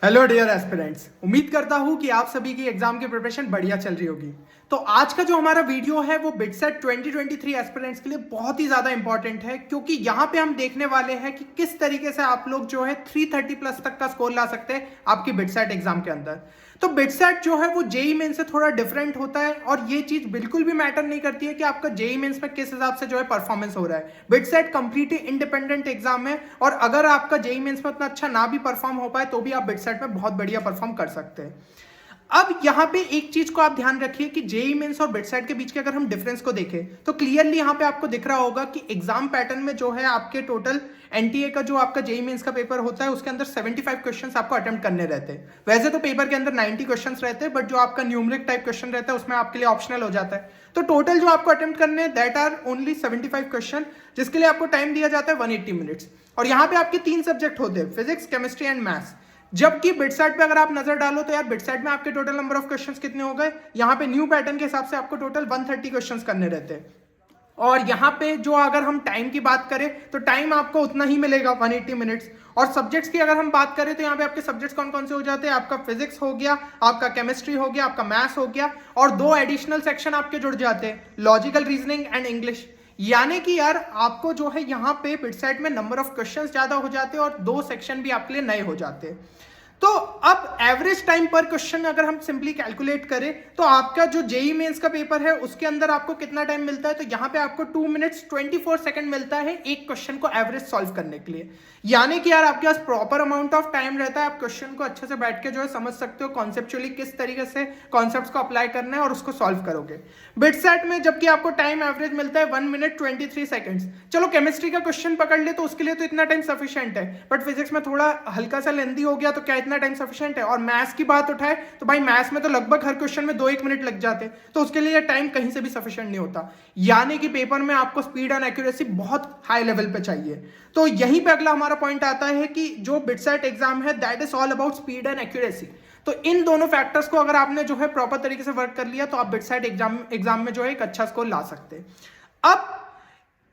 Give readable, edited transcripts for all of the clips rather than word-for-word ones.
Hello dear aspirants, उम्मीद करता हूँ कि आप सभी की एग्जाम की प्रिपरेशन बढ़िया चल रही होगी। तो आज का जो हमारा वीडियो है वो बिटसेट 2023 एस्पिरेंट्स के लिए बहुत ही ज़्यादा इंपॉर्टेंट है, क्योंकि यहाँ पे हम देखने वाले हैं कि किस तरीके से आप लोग जो है 330 प्लस तक का स्कोर ला सकते हैं आपकी बिटसेट एग्जाम के अंदर। तो बिटसेट जो है वो जेई मेन से थोड़ा डिफरेंट होता है और ये चीज बिल्कुल भी मैटर नहीं करती है कि आपका जेई मेंस में किस हिसाब से जो है परफॉर्मेंस हो रहा है। बिटसेट कंप्लीटली इंडिपेंडेंट एग्जाम है और अगर आपका जेई मेंस में उतना अच्छा ना भी परफॉर्म हो पाए तो भी आप बिटसेट में बहुत बढ़िया परफॉर्म कर सकते हैं। अब यहाँ पे एक चीज को आप ध्यान रखिए कि जेई मेंस और बिटसेट के बीच के अगर हम डिफरेंस को देखें तो क्लियरली यहाँ पे आपको दिख रहा होगा कि एग्जाम पैटर्न में जो है आपके टोटल एनटीए का जो आपका जेई मेंस का पेपर होता है उसके अंदर 75 क्वेश्चंस आपको अटेम्प्ट करने रहते हैं। वैसे तो पेपर के अंदर 90 क्वेश्चंस रहते हैं, बट जो आपका न्यूमरिक टाइप क्वेश्चन रहता है उसमें आपके लिए ऑप्शनल हो जाता है। तो टोटल जो आपको अटेम्प्ट करने हैं दैट आर ओनली 75 क्वेश्चन, जिसके लिए आपको टाइम दिया जाता है 180 मिनट्स। और यहाँ पे आपके 3 सब्जेक्ट होते हैं, फिजिक्स, केमिस्ट्री एंड मैथ्स। जबकि बिटसेट पे अगर आप नजर डालो तो यार बिटसेट में आपके टोटल नंबर ऑफ क्वेश्चंस कितने हो गए, यहाँ पे न्यू पैटर्न के हिसाब से आपको टोटल 130 क्वेश्चंस करने रहते हैं। और यहाँ पे जो अगर हम टाइम की बात करें तो टाइम आपको उतना ही मिलेगा 180 मिनट्स। और सब्जेक्ट्स की अगर हम बात करें तो यहाँ पे आपके सब्जेक्ट्स कौन कौन से हो जाते हैं, आपका फिजिक्स हो गया, आपका केमिस्ट्री हो गया, आपका मैथ्स हो गया, और 2 एडिशनल सेक्शन आपके जुड़ जाते हैं, लॉजिकल रीजनिंग एंड इंग्लिश। यानी कि यार आपको जो है यहाँ पे बिटसेट में नंबर ऑफ क्वेश्चंस ज्यादा हो जाते हैं और 2 सेक्शन भी आपके लिए नए हो जाते हैं। तो अब एवरेज टाइम पर क्वेश्चन अगर हम सिंपली कैलकुलेट करें तो आपका जो जेई मेंस का पेपर है उसके अंदर आपको कितना टाइम मिलता है, तो यहाँ पे आपको 2 मिनट्स 24 सेकंड मिलता है एक क्वेश्चन को एवरेज सॉल्व करने के लिए। यानी कि यार आपके पास प्रॉपर अमाउंट ऑफ टाइम रहता है, आप क्वेश्चन को अच्छे से बैठ के जो है समझ सकते हो कॉन्सेप्चुअली किस तरीके से कॉन्सेप्ट्स को अप्लाई करना है और उसको सॉल्व करोगे। बिटसेट में जबकि आपको टाइम एवरेज मिलता है 1 मिनट 23 सेकंड्स। चलो केमिस्ट्री का क्वेश्चन पकड़ ले तो उसके लिए तो इतना टाइम सफिशिएंट है, बट फिजिक्स में थोड़ा हल्का सा लेंदी हो गया तो क्या इतना टाइम सफिशिएंट है। और मैथ्स की बात उठाए तो भाई मैथ्स में तो लगभग हर क्वेश्चन में 2-1 मिनट लग जाते हैं, तो उसके लिए टाइम कहीं से भी सफिशिएंट नहीं होता। यानी कि पेपर में आपको स्पीड एंड एक्यूरेसी बहुत हाई लेवल पे चाहिए। तो यहीं पे अगला हमारा पॉइंट आता है कि जो बिटसेट एग्जाम है that is all about speed and accuracy. तो इन दोनों फैक्टर्स को अगर आपने जो है प्रॉपर तरीके से वर्क कर लिया तो आप बिटसेट एग्जाम में जो है एक अच्छा स्कोर ला सकते हैं। अब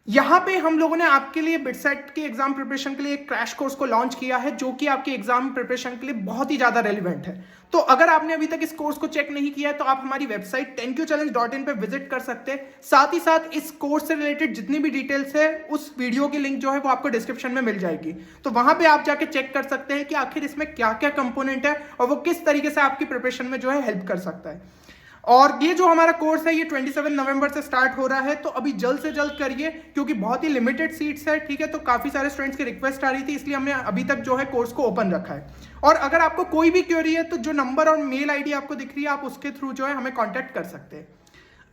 यहां पे हम लोगों ने आपके लिए बिटसेट की एग्जाम प्रिपरेशन के लिए एक क्रैश कोर्स को लॉन्च किया है जो कि आपकी एग्जाम प्रिपरेशन के लिए बहुत ही ज्यादा रेलिवेंट है। तो अगर आपने अभी तक इस कोर्स को चेक नहीं किया है तो आप हमारी वेबसाइट 10qchallenge.in पे विजिट कर सकते हैं। साथ ही साथ इस कोर्स से रिलेटेड जितनी भी डिटेल्स है उस वीडियो की लिंक जो है वो आपको डिस्क्रिप्शन में मिल जाएगी, तो वहां पे आप जाके चेक कर सकते हैं कि आखिर इसमें क्या क्या कंपोनेंट है और वो किस तरीके से आपकी प्रिपरेशन में जो है हेल्प कर सकता है। और ये जो हमारा कोर्स है ये 27 नवंबर से स्टार्ट हो रहा है, तो अभी जल्द से जल्द करिए क्योंकि बहुत ही लिमिटेड सीट्स है, ठीक है। तो काफी सारे स्टूडेंट्स की रिक्वेस्ट आ रही थी, इसलिए हमने अभी तक जो है कोर्स को ओपन रखा है। और अगर आपको कोई भी क्वेरी है तो जो नंबर और मेल आईडी आपको दिख रही है आप उसके थ्रू जो है हमें कॉन्टेक्ट कर सकते हैं।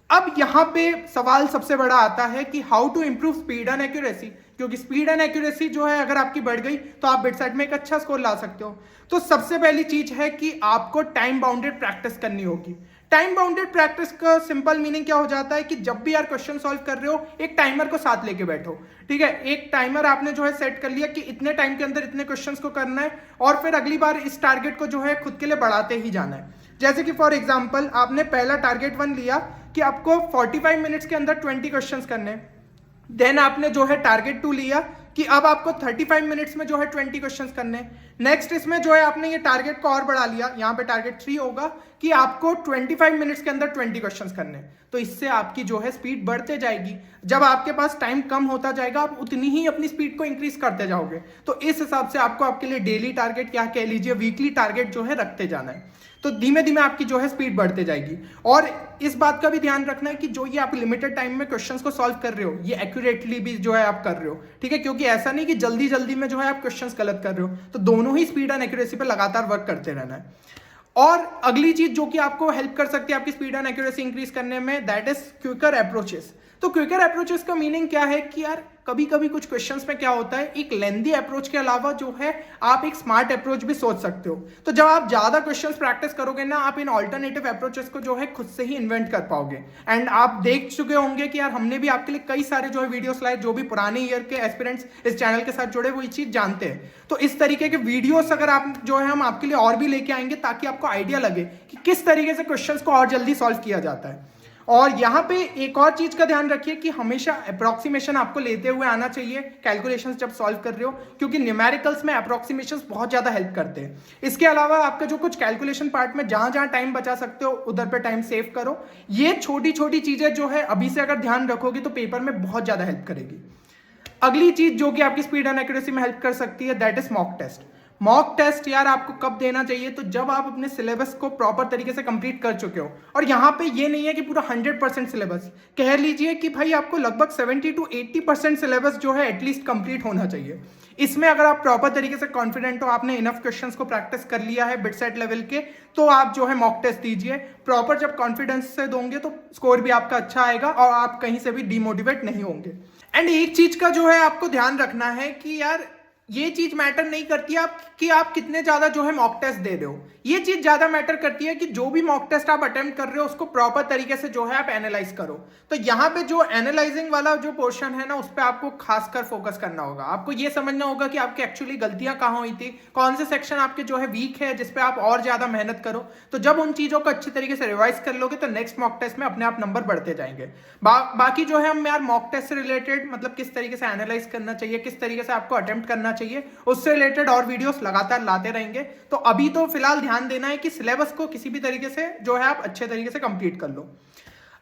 अब यहाँ पे सवाल सबसे बड़ा आता है कि how to improve speed and accuracy, क्योंकि स्पीड एंड एक्यूरेसी जो है अगर आपकी बढ़ गई तो आप बिटसेट में एक अच्छा स्कोर ला सकते हो। तो सबसे पहली चीज है कि आपको टाइम बाउंडेड प्रैक्टिस करनी होगी। टाइम बाउंडेड प्रैक्टिस का सिंपल मीनिंग क्या हो जाता है कि जब भी यार क्वेश्चन सॉल्व कर रहे हो एक टाइमर को साथ लेके बैठो, ठीक है। एक टाइमर आपने जो है सेट कर लिया कि इतने टाइम के अंदर इतने क्वेश्चंस को करना है और फिर अगली बार इस टारगेट को जो है खुद के लिए बढ़ाते ही जाना है। जैसे कि फॉर एग्जांपल आपने पहला टारगेट 1 लिया कि आपको 45 मिनट्स के अंदर 20 क्वेश्चंस करने हैं। देन आपने जो है टारगेट 2 लिया कि अब आपको 35 मिनट्स में जो है 20 क्वेश्चंस करने हैं। नेक्स्ट इसमें जो है आपने ये टारगेट को और बढ़ा लिया, यहाँ पे टारगेट 3 होगा कि आपको 25 मिनट्स के अंदर 20 क्वेश्चंस करने हैं। तो इससे आपकी जो है स्पीड बढ़ते जाएगी। जब आपके पास टाइम कम होता जाएगा आप उतनी ही अपनी स्पीड को इंक्रीज करते जाओगे। तो इस हिसाब से आपको आपके लिए डेली टारगेट या कह लीजिए वीकली टारगेट जो है रखते जाना है। तो धीमे धीमे आपकी जो है स्पीड बढ़ते जाएगी। और इस बात का भी ध्यान रखना है कि जो ये आप लिमिटेड टाइम में क्वेश्चंस को सॉल्व कर रहे हो ये एक्यूरेटली भी जो है आप कर रहे हो, ठीक है। क्योंकि ऐसा नहीं कि जल्दी जल्दी में जो है आप क्वेश्चंस गलत कर रहे हो, तो दोनों ही स्पीड एंड एक्यूरेसी पे लगातार वर्क करते रहना है। और अगली चीज जो कि आपको हेल्प कर सकती है आपकी स्पीड एंड एक्यूरेसी इंक्रीज करने में दैट इज क्विकर अप्रोचेस। तो क्विकर अप्रोचेस का मीनिंग क्या है कि यार कभी कभी कुछ क्वेश्चंस में क्या होता है एक लेंदी अप्रोच के अलावा जो है आप एक स्मार्ट अप्रोच भी सोच सकते हो। तो जब आप ज्यादा क्वेश्चंस प्रैक्टिस करोगे ना आप इन ऑल्टरनेटिव अप्रोचेस को जो है खुद से ही इन्वेंट कर पाओगे। एंड आप देख चुके होंगे कि यार हमने भी आपके लिए कई सारे जो है वीडियोस लाए, जो भी पुराने ईयर के एस्पिरेंट्स इस चैनल के साथ जुड़े वो ये चीज जानते हैं। तो इस तरीके के वीडियोस अगर आप जो है हम आपके लिए और भी लेके आएंगे ताकि आपको आइडिया लगे कि किस तरीके से क्वेश्चंस को और जल्दी सॉल्व किया जाता है। और यहाँ पे एक और चीज का ध्यान रखिए कि हमेशा अप्रोक्सीमेशन आपको लेते हुए आना चाहिए कैलकुलेशंस जब सॉल्व कर रहे हो, क्योंकि न्यूमेरिकल्स में अप्रोक्सीमेशंस बहुत ज्यादा हेल्प करते हैं। इसके अलावा आपका जो कुछ कैलकुलेशन पार्ट में जहां जहां टाइम बचा सकते हो उधर पे टाइम सेव करो। ये छोटी छोटी चीजें जो है अभी से अगर ध्यान रखोगे तो पेपर में बहुत ज्यादा हेल्प करेगी। अगली चीज जो कि आपकी स्पीड एंड एक्यूरेसी में हेल्प कर सकती है, that is mock test. Mock test यार आपको कब देना चाहिए, तो जब आप अपने सिलेबस को प्रॉपर तरीके से कंप्लीट कर चुके हो। और यहाँ पे ये नहीं है कि पूरा 100% सिलेबस, कह लीजिए कि भाई आपको लगभग 70 to 80% सिलेबस जो है एटलीस्ट कंप्लीट होना चाहिए। इसमें अगर आप प्रॉपर तरीके से कॉन्फिडेंट हो, आपने इनफ क्वेश्चंस को प्रैक्टिस कर लिया है बिट सेट लेवल के, तो आप जो है मॉक टेस्ट दीजिए। प्रॉपर जब कॉन्फिडेंस से दोगे तो स्कोर भी आपका अच्छा आएगा और आप कहीं से भी डिमोटिवेट नहीं होंगे। एंड एक चीज का जो है आपको ध्यान रखना है कि यार ये चीज मैटर नहीं करती आप कि आप कितने ज्यादा जो है मॉक टेस्ट दे रहे हो। ये चीज ज्यादा मैटर करती है कि जो भी मॉक टेस्ट आप अटेम्प्ट कर रहे हो उसको प्रॉपर तरीके से जो है आप एनालाइज करो। तो यहाँ पे जो एनालाइजिंग वाला जो पोर्शन है ना, उस पर आपको खासकर फोकस करना होगा। आपको ये समझना होगा कि आपकी एक्चुअली गलतियां कहाँ हुई थी, कौन से सेक्शन आपके जो है वीक है जिसपे आप और ज्यादा मेहनत करो। तो जब उन चीजों को अच्छी तरीके से रिवाइज कर लोगे तो नेक्स्ट मॉक टेस्ट में अपने आप नंबर बढ़ते जाएंगे। बाकी जो है हम यार मॉक टेस्ट से रिलेटेड मतलब किस तरीके से एनालाइज करना चाहिए, किस तरीके से आपको अटेम्प्ट करना चाहिए, उससे रिलेटेड और वीडियोस लगातार लाते रहेंगे। तो अभी तो फिलहाल ध्यान देना है कि सिलेबस को किसी भी तरीके से जो है आप अच्छे तरीके से कंप्लीट कर लो।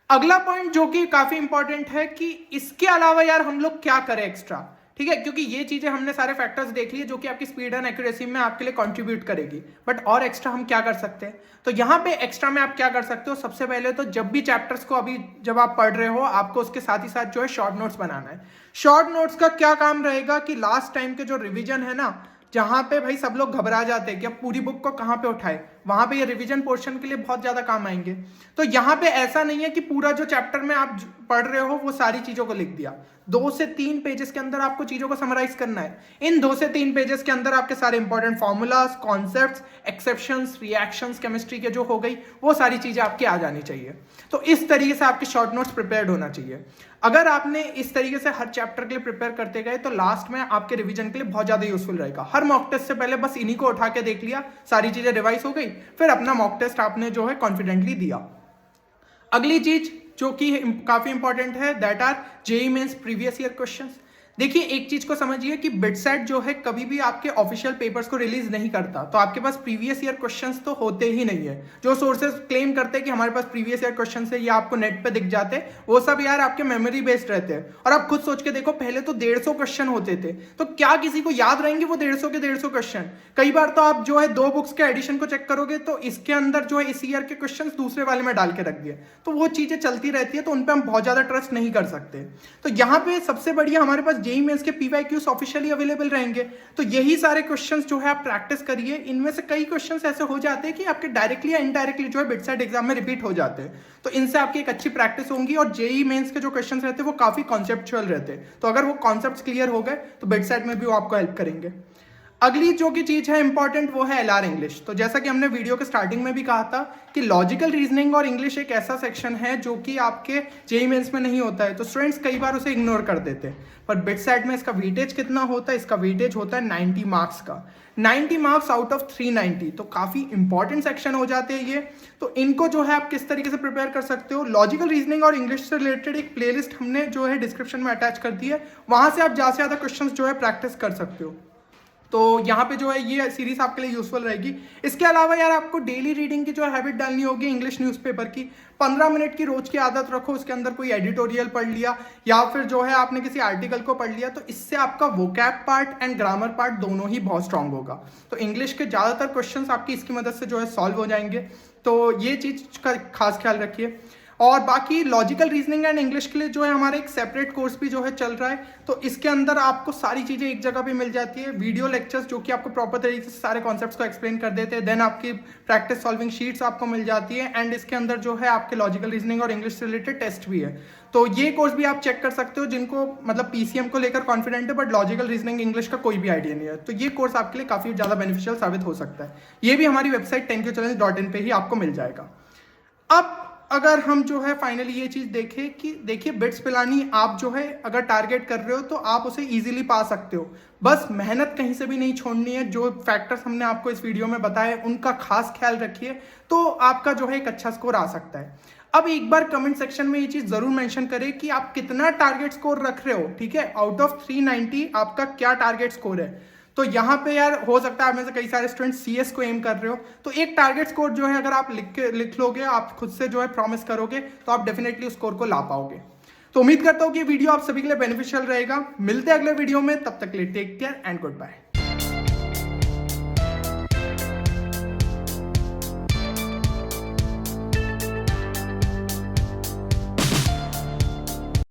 अगला पॉइंट जो कि काफी इंपॉर्टेंट है कि इसके अलावा यार हम लोग क्या करें एक्स्ट्रा, ठीक है, क्योंकि ये चीजें हमने सारे फैक्टर्स देख लिए जो कि आपकी स्पीड एंड एक्यूरेसी में आपके लिए कंट्रीब्यूट करेगी। बट और एक्स्ट्रा हम क्या कर सकते हैं, तो यहाँ पे एक्स्ट्रा में आप क्या कर सकते हो, सबसे पहले तो जब भी चैप्टर्स को अभी जब आप पढ़ रहे हो आपको उसके साथ ही साथ जो है शॉर्ट नोट्स बनाना है। शॉर्ट नोट्स का क्या काम रहेगा कि लास्ट टाइम के जो रिविजन है ना, जहां पे भाई सब लोग घबरा जाते हैं कि अब पूरी बुक को कहां पे उठाए, वहां पे ये रिवीजन पोर्शन के लिए बहुत ज्यादा काम आएंगे। तो यहाँ पे ऐसा नहीं है कि पूरा जो चैप्टर में आप पढ़ रहे हो वो सारी चीजों को लिख दिया। 2 से 3 पेजेस के अंदर आपको चीजों को समराइज करना है। इन 2 से 3 पेजेस के अंदर आपके सारे important formulas, concepts, exceptions, reactions, chemistry के जो हो गई वो सारी चीजें आपके आ जानी चाहिए। तो इस तरीके से आपके शॉर्ट नोट्स प्रिपेयर्ड होना चाहिए। अगर आपने इस तरीके से हर चैप्टर के लिए प्रिपेयर करते गए तो लास्ट में आपके रिवीजन के लिए बहुत ज्यादा यूजफुल रहेगा। हर मॉक टेस्ट से पहले बस इन्हीं को उठा के देख लिया, सारी चीजें रिवाइज हो गई, फिर अपना मॉक टेस्ट आपने जो है कॉन्फिडेंटली दिया। अगली चीज जो कि काफी इंपॉर्टेंट है, that are JEE Mains previous year questions. देखिए एक चीज को समझिए कि बिटसेट जो है कभी भी आपके ऑफिशियल पेपर्स को रिलीज नहीं करता, तो आपके पास प्रीवियस ईयर क्वेश्चंस तो होते ही नहीं है। जो सोर्सेज क्लेम करते हैं कि हमारे पास प्रीवियस ईयर क्वेश्चंस है या आपको नेट पे दिख जाते हैं, वो सब यार आपके मेमोरी बेस्ड रहते हैं। और आप खुद सोच के देखो, पहले तो 150 क्वेश्चन होते थे, तो क्या किसी को याद रहेंगे वो 150 के 150 क्वेश्चन। कई बार तो आप जो है 2 बुक्स के एडिशन को चेक करोगे तो इसके अंदर जो है इस ईयर के क्वेश्चन दूसरे वाले में डाल के रख दिए, तो वो चीजें चलती रहती है, तो उन पर हम बहुत ज्यादा ट्रस्ट नहीं कर सकते। तो यहाँ पे सबसे बढ़िया हमारे पास जेईई मेंस के पीवाईक्यूज ऑफिशियली अवेलेबल रहेंगे, तो यही सारे क्वेश्चंस जो है आप प्रैक्टिस करिए। इनमें से कई क्वेश्चंस ऐसे हो जाते हैं कि आपके डायरेक्टली या इनडायरेक्टली जो है बिटसेट एग्जाम में रिपीट हो जाते हैं, तो इनसे आपकी एक अच्छी प्रैक्टिस होगी। और जेईई मेंस के जो क्वेश्चंस रहते हैं वो काफी कॉन्सेप्चुअल रहते हैं, तो अगर वो कॉन्सेप्ट्स क्लियर हो गए तो बिटसेट में भी वो आपको हेल्प करेंगे। अगली जो की चीज है इंपॉर्टेंट वो है एलआर इंग्लिश। तो जैसा कि हमने वीडियो के स्टार्टिंग में भी कहा था कि लॉजिकल रीजनिंग और इंग्लिश एक ऐसा सेक्शन है जो कि आपके जेईई मेंस में नहीं होता है, तो स्टूडेंट्स कई बार उसे इग्नोर कर देते हैं। पर बिटसेट में इसका वेटेज कितना होता है, इसका वेटेज होता है 90 मार्क्स का, 90 मार्क्स आउट ऑफ 390, तो काफी इंपॉर्टेंट सेक्शन हो जाते हैं ये। तो इनको जो है आप किस तरीके से प्रिपेयर कर सकते हो, लॉजिकल रीजनिंग और इंग्लिश से रिलेटेड एक प्लेलिस्ट हमने जो है डिस्क्रिप्शन में अटैच कर दी है, वहां से आप ज्यादा से ज्यादा क्वेश्चन जो है प्रैक्टिस कर सकते हो। तो यहाँ पे जो है ये सीरीज आपके लिए यूजफुल रहेगी। इसके अलावा यार आपको डेली रीडिंग की जो हैबिट डालनी होगी इंग्लिश न्यूज़पेपर की। 15 मिनट की रोज की आदत रखो, उसके अंदर कोई एडिटोरियल पढ़ लिया या फिर जो है आपने किसी आर्टिकल को पढ़ लिया, तो इससे आपका vocab part and grammar part दोनों ही बहुत स्ट्रांग होगा। तो इंग्लिश के ज़्यादातर क्वेश्चंस आपकी इसकी मदद से जो है सॉल्व हो जाएंगे, तो ये चीज़ का खास ख्याल रखिए। और बाकी लॉजिकल रीजनिंग एंड इंग्लिश के लिए जो है हमारा एक सेपरेट कोर्स भी जो है चल रहा है, तो इसके अंदर आपको सारी चीज़ें एक जगह पे मिल जाती है। वीडियो लेक्चर्स जो कि आपको प्रॉपर तरीके से सारे कॉन्सेप्ट्स को एक्सप्लेन कर देते हैं, देन आपकी प्रैक्टिस सॉल्विंग शीट्स आपको मिल जाती है, एंड इसके अंदर जो है आपके लॉजिकल रीजनिंग और इंग्लिश से रिलेटेड टेस्ट भी है। तो ये कोर्स भी आप चेक कर सकते हो जिनको मतलब पीसीएम को लेकर कॉन्फिडेंट है बट लॉजिकल रीजनिंग इंग्लिश का कोई भी आइडिया नहीं है, तो ये कोर्स आपके लिए काफ़ी ज़्यादा बेनिफिशियल साबित हो सकता है। ये भी हमारी वेबसाइट 10qchallenge.in पे ही आपको मिल जाएगा। अब अगर हम जो है फाइनली ये चीज देखें कि देखिए बिट्स पिलानी आप जो है अगर टारगेट कर रहे हो तो आप उसे इजीली पा सकते हो, बस मेहनत कहीं से भी नहीं छोड़नी है। जो फैक्टर्स हमने आपको इस वीडियो में बताए उनका खास ख्याल रखिए, तो आपका जो है एक अच्छा स्कोर आ सकता है। अब एक बार कमेंट सेक्शन में ये चीज जरूर मेंशन करें कि आप कितना टारगेट स्कोर रख रहे हो, ठीक है। आउट ऑफ 390 आपका क्या टारगेट स्कोर है। तो यहाँ पे यार हो सकता है आप में से कई सारे स्टूडेंट सीएस को एम कर रहे हो, तो एक टारगेट स्कोर जो है अगर आप लिख लोगे, आप खुद से जो है प्रॉमिस करोगे, तो आप डेफिनेटली उस स्कोर को ला पाओगे। तो उम्मीद करता हूँ कि वीडियो आप सभी के लिए बेनिफिशियल रहेगा। मिलते हैं अगले वीडियो में, तब तक के लिए take care and good bye.